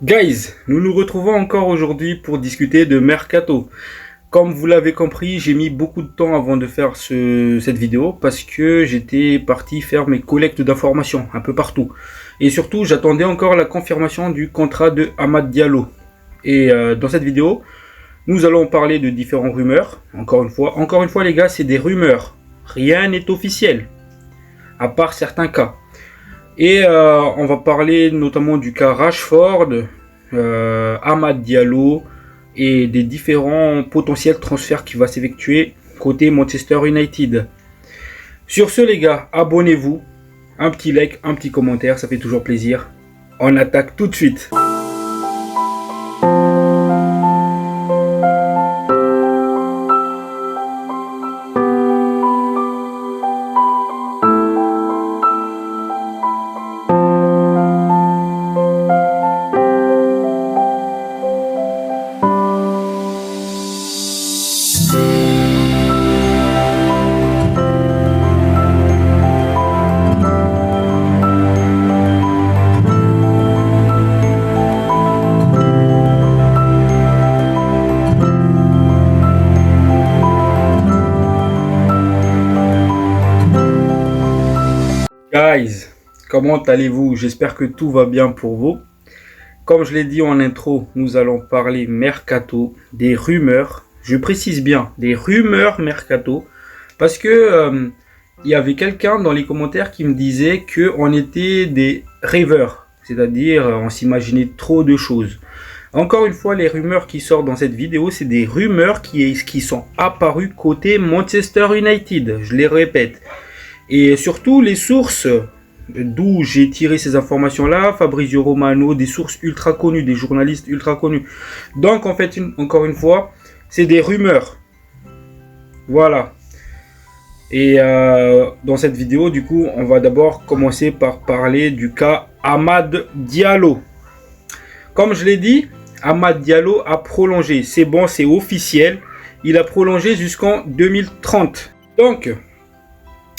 Guys, nous nous retrouvons encore aujourd'hui pour discuter de Mercato. Comme vous l'avez compris, j'ai mis beaucoup de temps avant de faire cette vidéo parce que j'étais parti faire mes collectes d'informations un peu partout. Et surtout, j'attendais encore la confirmation du contrat de Amad Diallo. Et dans cette vidéo, nous allons parler de différentes rumeurs. Encore une fois les gars, c'est des rumeurs. Rien n'est officiel, à part certains cas. Et on va parler notamment du cas Rashford, Amad Diallo et des différents potentiels transferts qui vont s'effectuer côté Manchester United. Sur ce les gars, abonnez-vous, un petit like, un petit commentaire, ça fait toujours plaisir. On attaque tout de suite. Guys, comment allez-vous? J'espère que tout va bien pour vous. Comme je l'ai dit en intro, nous allons parler Mercato, des rumeurs. Je précise bien, des rumeurs Mercato. Parce que il y avait quelqu'un dans les commentaires qui me disait qu'on était des rêveurs. C'est-à-dire, on s'imaginait trop de choses. Encore une fois, les rumeurs qui sortent dans cette vidéo, c'est des rumeurs qui sont apparues côté Manchester United. Je les répète. Et surtout les sources d'où j'ai tiré ces informations-là, Fabrizio Romano, des sources ultra connues, des journalistes ultra connus. Donc en fait, encore une fois, c'est des rumeurs. Voilà. Et dans cette vidéo, du coup, on va d'abord commencer par parler du cas Amad Diallo. Comme je l'ai dit, Amad Diallo a prolongé. C'est bon, c'est officiel. Il a prolongé jusqu'en 2030. Donc,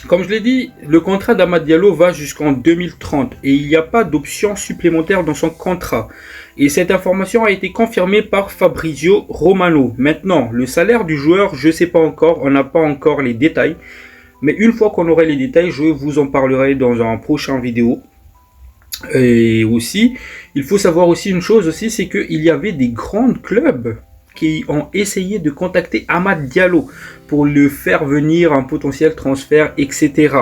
comme je l'ai dit, le contrat d'Amad Diallo va jusqu'en 2030 et il n'y a pas d'option supplémentaire dans son contrat. Et cette information a été confirmée par Fabrizio Romano. Maintenant, le salaire du joueur, je ne sais pas encore, on n'a pas encore les détails. Mais une fois qu'on aurait les détails, je vous en parlerai dans un prochain vidéo. Et aussi, il faut savoir aussi une chose aussi, c'est qu'il y avait des grands clubs qui ont essayé de contacter Amad Diallo pour le faire venir un potentiel transfert, etc.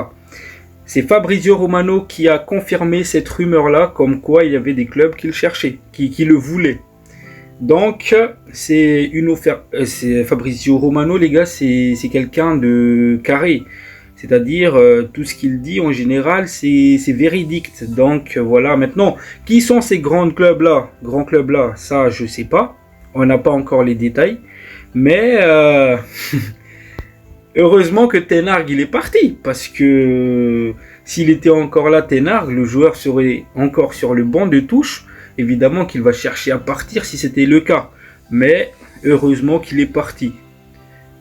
C'est Fabrizio Romano qui a confirmé cette rumeur-là, comme quoi il y avait des clubs qui le cherchaient, qui le voulaient. Donc, c'est une offerte. Fabrizio Romano, les gars, c'est quelqu'un de carré. C'est-à-dire, tout ce qu'il dit en général, c'est véridique. Donc, voilà. Maintenant, qui sont ces grands clubs-là? Ça, je sais pas. On n'a pas encore les détails. Mais heureusement que Ten Hag il est parti. Parce que s'il était encore là, Ten Hag, le joueur serait encore sur le banc de touche. Évidemment qu'il va chercher à partir si c'était le cas. Mais heureusement qu'il est parti.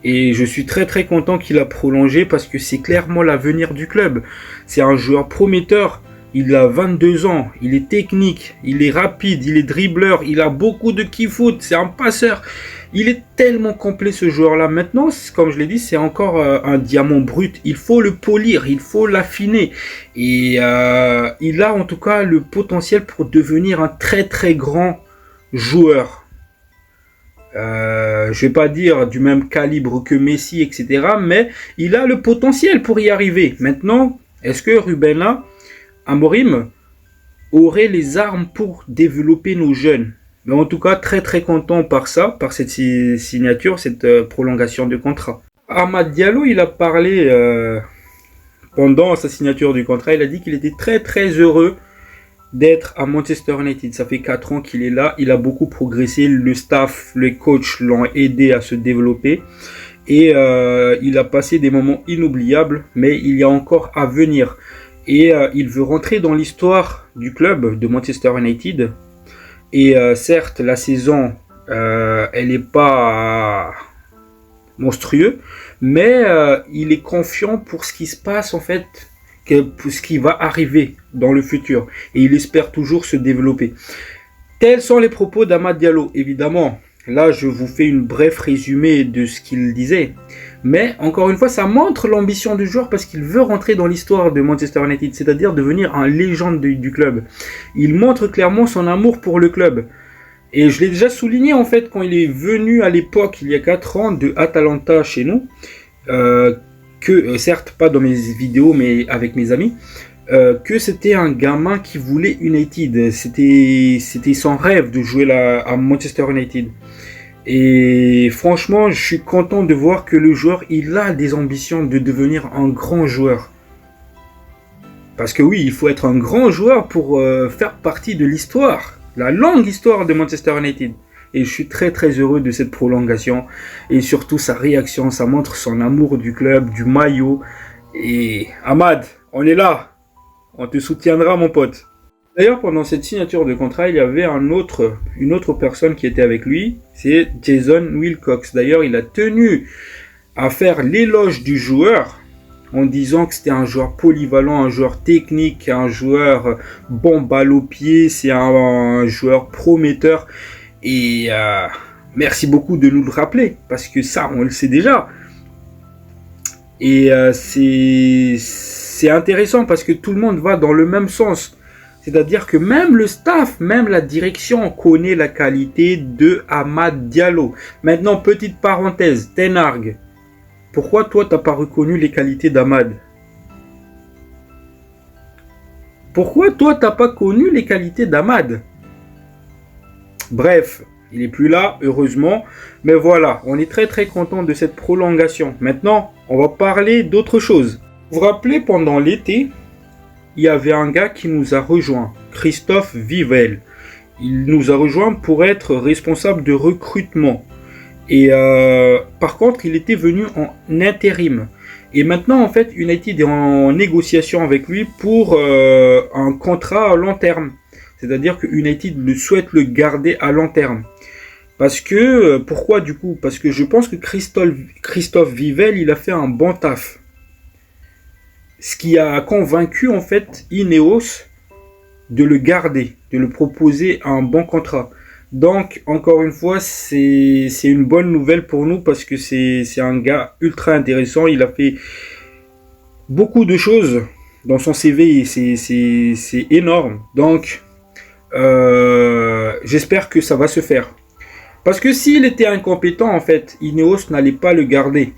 Et je suis très très content qu'il a prolongé parce que c'est clairement l'avenir du club. C'est un joueur prometteur. Il a 22 ans, il est technique, il est rapide, il est dribbleur, il a beaucoup de kick-foot, c'est un passeur. Il est tellement complet ce joueur-là. Maintenant, comme je l'ai dit, c'est encore un diamant brut. Il faut le polir, il faut l'affiner. Et il a en tout cas le potentiel pour devenir un très très grand joueur. Je vais pas dire du même calibre que Messi, etc. Mais il a le potentiel pour y arriver. Maintenant, est-ce que Ruben Amorim aurait les armes pour développer nos jeunes? Mais en tout cas, très très content par ça, par cette signature, cette prolongation de contrat. Amad Diallo, il a parlé pendant sa signature du contrat, il a dit qu'il était très très heureux d'être à Manchester United. Ça fait 4 ans qu'il est là, il a beaucoup progressé, le staff, les coachs l'ont aidé à se développer. Et il a passé des moments inoubliables, mais il y a encore à venir. Et il veut rentrer dans l'histoire du club de Manchester United. Et certes, la saison, elle n'est pas monstrueuse, mais il est confiant pour ce qui se passe en fait, pour ce qui va arriver dans le futur. Et il espère toujours se développer. Tels sont les propos d'Amad Diallo, évidemment. Là, je vous fais une bref résumé de ce qu'il disait. Mais, encore une fois, ça montre l'ambition du joueur parce qu'il veut rentrer dans l'histoire de Manchester United, c'est-à-dire devenir un légende du club. Il montre clairement son amour pour le club. Et je l'ai déjà souligné, en fait, quand il est venu à l'époque, il y a 4 ans, de Atalanta chez nous, certes, pas dans mes vidéos, mais avec mes amis, que c'était un gamin qui voulait United. C'était son rêve de jouer à Manchester United. Et franchement, je suis content de voir que le joueur, il a des ambitions de devenir un grand joueur. Parce que oui, il faut être un grand joueur pour faire partie de l'histoire, la longue histoire de Manchester United. Et je suis très très heureux de cette prolongation. Et surtout sa réaction, ça montre son amour du club, du maillot. Et Amad, on est là. On te soutiendra, mon pote. D'ailleurs, pendant cette signature de contrat, il y avait une autre personne qui était avec lui. C'est Jason Wilcox. D'ailleurs, il a tenu à faire l'éloge du joueur en disant que c'était un joueur polyvalent, un joueur technique, un joueur bon balle au pied, c'est un joueur prometteur. Et merci beaucoup de nous le rappeler, parce que ça, on le sait déjà. Et c'est intéressant parce que tout le monde va dans le même sens. C'est-à-dire que même le staff, même la direction connaît la qualité de Amad Diallo. Maintenant, petite parenthèse, Ten Hag. Pourquoi toi, t'as pas reconnu les qualités d'Amad? Pourquoi toi, t'as pas connu les qualités d'Amad? Bref, il est plus là, heureusement. Mais voilà, on est très très content de cette prolongation. Maintenant, on va parler d'autre chose. Vous vous rappelez, pendant l'été, il y avait un gars qui nous a rejoint, Christophe Vivel. Il nous a rejoint pour être responsable de recrutement. Et par contre, il était venu en intérim. Et maintenant, en fait, United est en négociation avec lui pour un contrat à long terme. C'est-à-dire que United souhaite le garder à long terme. Parce que, pourquoi du coup? Parce que je pense que Christophe Vivel, il a fait un bon taf. Ce qui a convaincu en fait Ineos de le garder, de le proposer un bon contrat. Donc, encore une fois, c'est une bonne nouvelle pour nous parce que c'est un gars ultra intéressant. Il a fait beaucoup de choses dans son CV et c'est énorme. Donc, j'espère que ça va se faire. Parce que s'il était incompétent, en fait, Ineos n'allait pas le garder.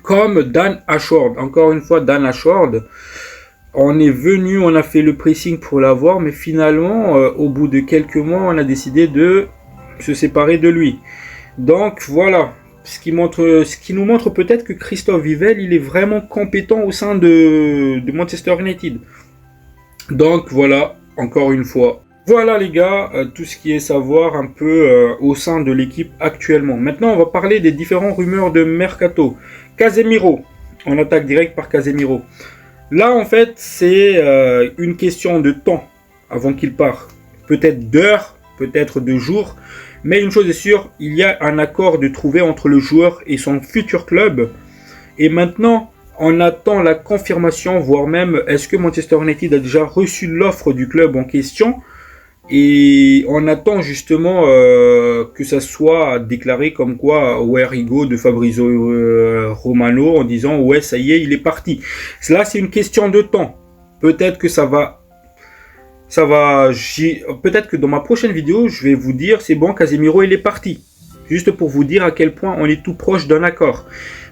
Comme Dan Ashworth. Encore une fois, Dan Ashworth. On est venu, on a fait le pressing pour l'avoir, mais finalement, au bout de quelques mois, on a décidé de se séparer de lui. Donc voilà, ce qui nous montre peut-être que Christophe Vivel, il est vraiment compétent au sein de Manchester United. Donc voilà, encore une fois. Voilà les gars, tout ce qui est savoir un peu au sein de l'équipe actuellement. Maintenant, on va parler des différentes rumeurs de Mercato. Casemiro, on attaque direct par Casemiro. Là, en fait, c'est une question de temps avant qu'il parte. Peut-être d'heures, peut-être de jours. Mais une chose est sûre, il y a un accord de trouver entre le joueur et son futur club. Et maintenant, on attend la confirmation, voire même, est-ce que Manchester United a déjà reçu l'offre du club en question? Et on attend justement que ça soit déclaré comme quoi Where he go de Fabrizio Romano en disant ouais ça y est il est parti. Là c'est une question de temps. Peut-être que peut-être que dans ma prochaine vidéo je vais vous dire c'est bon Casemiro il est parti. Juste pour vous dire à quel point on est tout proche d'un accord.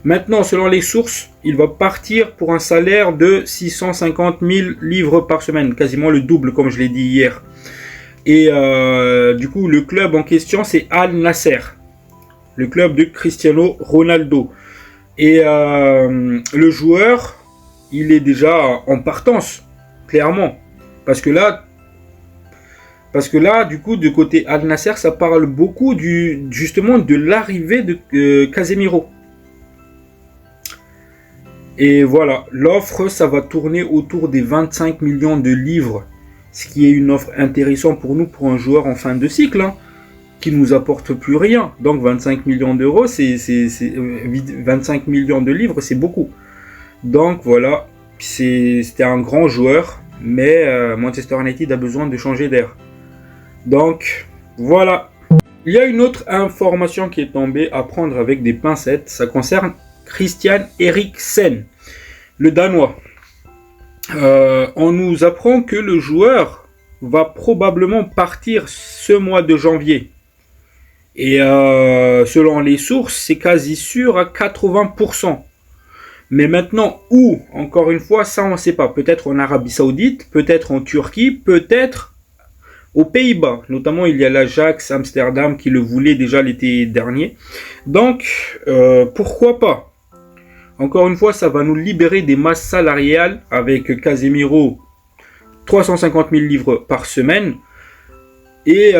Maintenant selon les sources il va partir pour un salaire de 650 000 livres par semaine. Quasiment le double comme je l'ai dit hier. Et du coup, le club en question, c'est Al Nasser, le club de Cristiano Ronaldo. Et le joueur, il est déjà en partance, clairement. Parce que là, du coup, de côté Al Nasser, ça parle beaucoup justement de l'arrivée de Casemiro. Et voilà, l'offre, ça va tourner autour des 25 millions de livres. Ce qui est une offre intéressante pour nous, pour un joueur en fin de cycle, hein, qui nous apporte plus rien. Donc 25 millions d'euros, 25 millions de livres, c'est beaucoup. Donc voilà, c'était un grand joueur, mais Manchester United a besoin de changer d'air. Donc, voilà. Il y a une autre information qui est tombée à prendre avec des pincettes. Ça concerne Christian Eriksen, le Danois. On nous apprend que le joueur va probablement partir ce mois de janvier. Et selon les sources, c'est quasi sûr à 80%. Mais maintenant, où? Encore une fois, ça on ne sait pas. Peut-être en Arabie Saoudite, peut-être en Turquie, peut-être aux Pays-Bas. Notamment, il y a l'Ajax Amsterdam qui le voulait déjà l'été dernier. Donc, pourquoi pas? Encore une fois, ça va nous libérer des masses salariales avec Casemiro, 350 000 livres par semaine. Et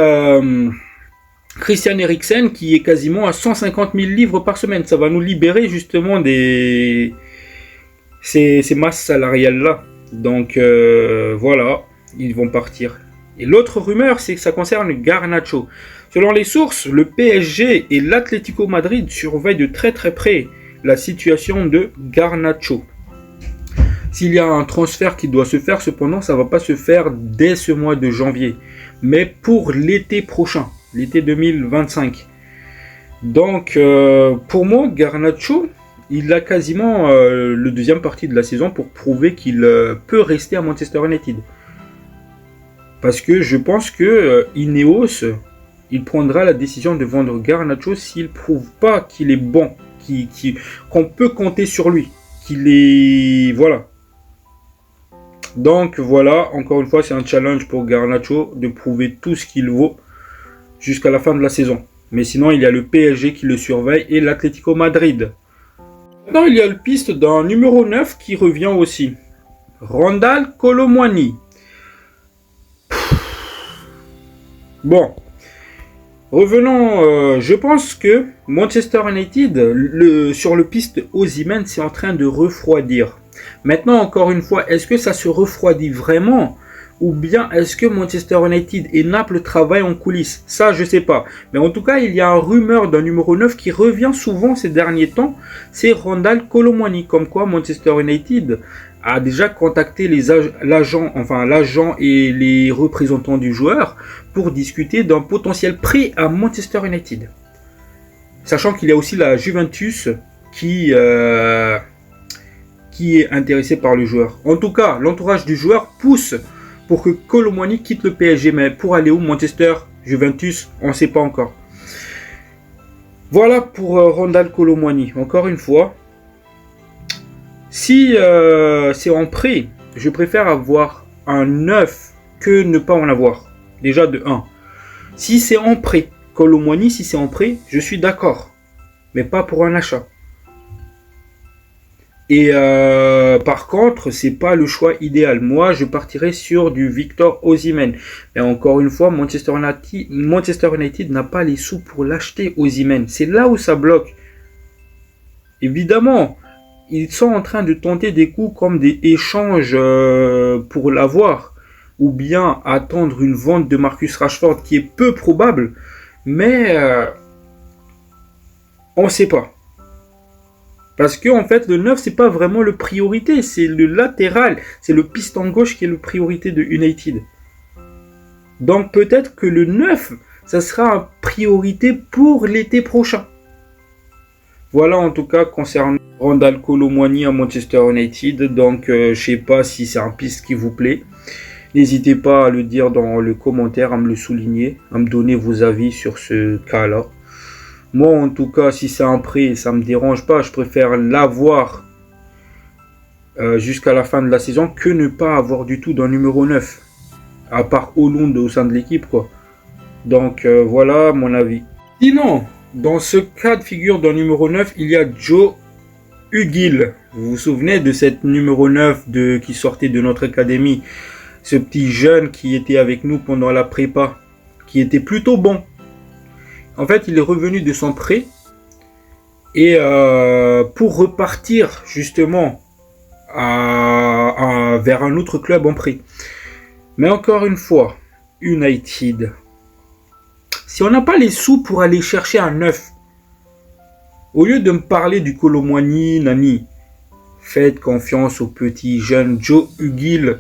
Christian Eriksen qui est quasiment à 150 000 livres par semaine. Ça va nous libérer justement ces masses salariales-là. Donc voilà, ils vont partir. Et l'autre rumeur, c'est que ça concerne Garnacho. Selon les sources, le PSG et l'Atlético Madrid surveillent de très très près la situation de Garnacho. S'il y a un transfert qui doit se faire, cependant, ça ne va pas se faire dès ce mois de janvier, mais pour l'été prochain, l'été 2025. Donc, pour moi, Garnacho, il a quasiment le deuxième partie de la saison pour prouver qu'il peut rester à Manchester United. Parce que je pense que Ineos, il prendra la décision de vendre Garnacho s'il ne prouve pas qu'il est bon, qu'on peut compter sur lui, qu'il est... Voilà. Donc voilà, encore une fois, c'est un challenge pour Garnacho de prouver tout ce qu'il vaut jusqu'à la fin de la saison. Mais sinon, il y a le PSG qui le surveille et l'Atlético Madrid. Maintenant, il y a le piste d'un numéro 9 qui revient aussi. Randal Kolo Muani. Bon. Revenons, je pense que Manchester United, sur le piste Osimhen, c'est en train de refroidir. Maintenant, encore une fois, est-ce que ça se refroidit vraiment? Ou bien est-ce que Manchester United et Naples travaillent en coulisses? Ça, je ne sais pas. Mais en tout cas, il y a un rumeur d'un numéro 9 qui revient souvent ces derniers temps. C'est Randal Kolo Muani. Comme quoi, Manchester United a déjà contacté l'agent et les représentants du joueur pour discuter d'un potentiel prêt à Manchester United. Sachant qu'il y a aussi la Juventus qui est intéressé par le joueur. En tout cas, l'entourage du joueur pousse pour que Kolo Muani quitte le PSG. Mais pour aller où? Manchester, Juventus, on ne sait pas encore. Voilà pour Randal Kolo Muani. Encore une fois, si c'est en prêt, je préfère avoir un 9 que ne pas en avoir. Déjà de 1. Si c'est en prêt, Kolo Muani, si c'est en prêt, je suis d'accord. Mais pas pour un achat. Et par contre, c'est pas le choix idéal. Moi, je partirais sur du Victor Osimhen. Mais encore une fois, Manchester United n'a pas les sous pour l'acheter, Osimhen. C'est là où ça bloque. Évidemment, ils sont en train de tenter des coups comme des échanges pour l'avoir. Ou bien attendre une vente de Marcus Rashford qui est peu probable. Mais on ne sait pas. Parce que en fait, le 9, c'est pas vraiment le priorité. C'est le latéral. C'est le piston gauche qui est le priorité de United. Donc peut-être que le 9, ça sera une priorité pour l'été prochain. Voilà en tout cas concernant Randal Kolo Muani à Manchester United. Donc je sais pas si c'est un piste qui vous plaît. N'hésitez pas à le dire dans le commentaire, à me le souligner, à me donner vos avis sur ce cas-là. Moi, en tout cas, si c'est un prêt, ça ne me dérange pas. Je préfère l'avoir jusqu'à la fin de la saison que ne pas avoir du tout d'un numéro 9. À part Hollande au sein de l'équipe, quoi. Donc, voilà mon avis. Sinon, dans ce cas de figure d'un numéro 9, il y a Joe Hugill. Vous vous souvenez de cette numéro 9 qui sortait de notre académie? Ce petit jeune qui était avec nous pendant la prépa, qui était plutôt bon. En fait, il est revenu de son prêt et pour repartir justement vers un autre club en prêt. Mais encore une fois, United, si on n'a pas les sous pour aller chercher un 9, au lieu de me parler du Kolo Muani, Nani, faites confiance au petit jeune Joe Hugill.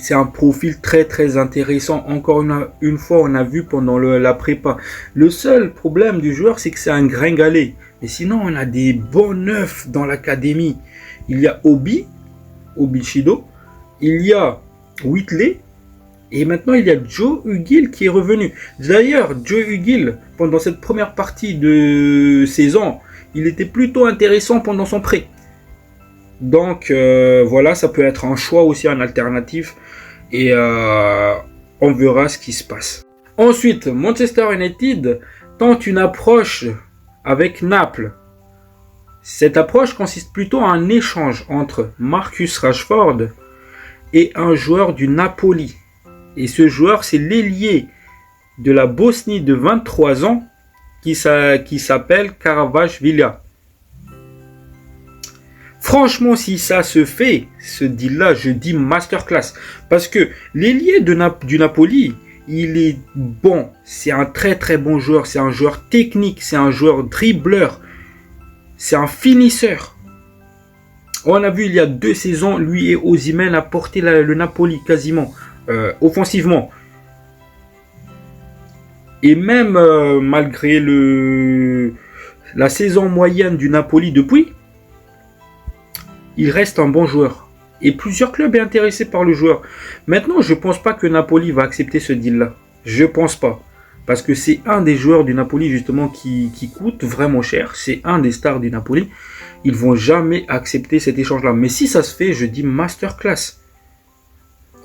c'est un profil très très intéressant. Encore une fois, on a vu pendant la prépa. Le seul problème du joueur, c'est que c'est un gringalet. Mais sinon, on a des bons neufs dans l'académie. Il y a Obi Chido. Il y a Whitley. Et maintenant, il y a Joe Hugill qui est revenu. D'ailleurs, Joe Hugill, pendant cette première partie de saison, il était plutôt intéressant pendant son prêt. Donc, voilà, ça peut être un choix aussi, un alternatif. Et on verra ce qui se passe. Ensuite, Manchester United tente une approche avec Naples. Cette approche consiste plutôt en un échange entre Marcus Rashford et un joueur du Napoli. Et ce joueur, c'est l'ailier de la Bosnie de 23 ans qui s'appelle Kvaratskhelia. Franchement, si ça se fait, ce deal-là, je dis masterclass. Parce que l'ailier du Napoli, il est bon. C'est un très très bon joueur. C'est un joueur technique. C'est un joueur dribbleur. C'est un finisseur. On a vu il y a 2 saisons, lui et Osimhen a porté le Napoli quasiment offensivement. Et même malgré la saison moyenne du Napoli depuis, il reste un bon joueur. Et plusieurs clubs sont intéressés par le joueur. Maintenant, je ne pense pas que Napoli va accepter ce deal-là. Je ne pense pas. Parce que c'est un des joueurs du Napoli justement qui coûte vraiment cher. C'est un des stars du Napoli. Ils ne vont jamais accepter cet échange-là. Mais si ça se fait, je dis masterclass.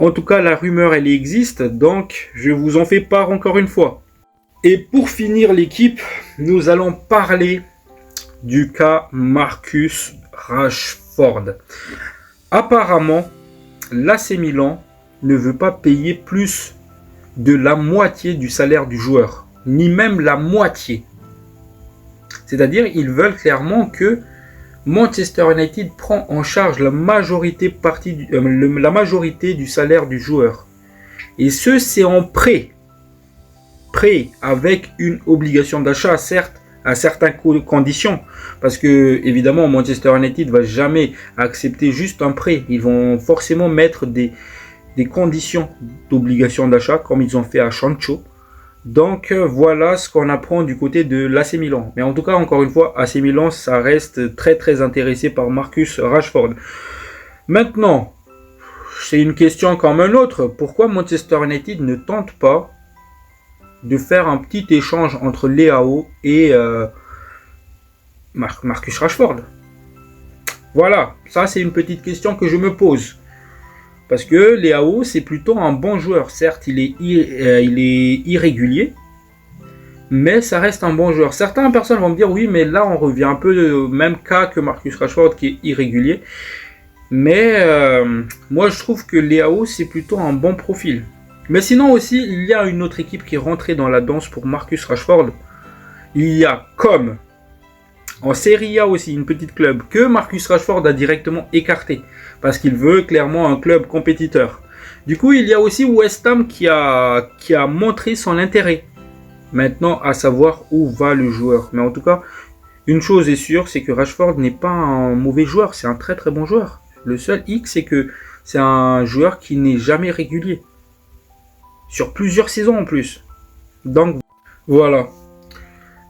En tout cas, la rumeur, elle existe. Donc, je vous en fais part encore une fois. Et pour finir l'équipe, nous allons parler du cas Marcus Rashford. Apparemment, l'AC Milan ne veut pas payer plus de la moitié du salaire du joueur, ni même la moitié. C'est-à-dire, ils veulent clairement que Manchester United prend en charge la majorité du salaire du joueur. Et ce, c'est en prêt. Prêt avec une obligation d'achat, certes, à certaines conditions. Parce que, évidemment, Manchester United ne va jamais accepter juste un prêt. Ils vont forcément mettre des conditions d'obligation d'achat, comme ils ont fait à Sancho. Donc, voilà ce qu'on apprend du côté de l'AC Milan. Mais en tout cas, encore une fois, AC Milan, ça reste très très intéressé par Marcus Rashford. Maintenant, c'est une question comme un autre. Pourquoi Manchester United ne tente pas de faire un petit échange entre Leao et Marcus Rashford? Voilà, ça c'est une petite question que je me pose. Parce que Leao, c'est plutôt un bon joueur. Certes, il est irrégulier, mais ça reste un bon joueur. Certaines personnes vont me dire, oui, mais là, on revient un peu au même cas que Marcus Rashford, qui est irrégulier. Mais moi, je trouve que Leao, c'est plutôt un bon profil. Mais sinon aussi, il y a une autre équipe qui est rentrée dans la danse pour Marcus Rashford. Il y a comme en Serie A aussi, une petite club que Marcus Rashford a directement écarté. Parce qu'il veut clairement un club compétiteur. Du coup, il y a aussi West Ham qui a montré son intérêt. Maintenant, à savoir où va le joueur. Mais en tout cas, une chose est sûre, c'est que Rashford n'est pas un mauvais joueur. C'est un très très bon joueur. Le seul hic, c'est que c'est un joueur qui n'est jamais régulier. Sur plusieurs saisons en plus. Donc, voilà.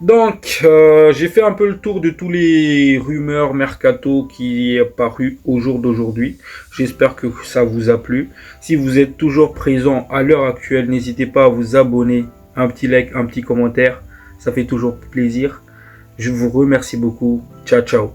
Donc, j'ai fait un peu le tour de tous les rumeurs mercato qui est paru au jour d'aujourd'hui. J'espère que ça vous a plu. Si vous êtes toujours présent à l'heure actuelle, n'hésitez pas à vous abonner, un petit like, un petit commentaire. Ça fait toujours plaisir. Je vous remercie beaucoup. Ciao, ciao.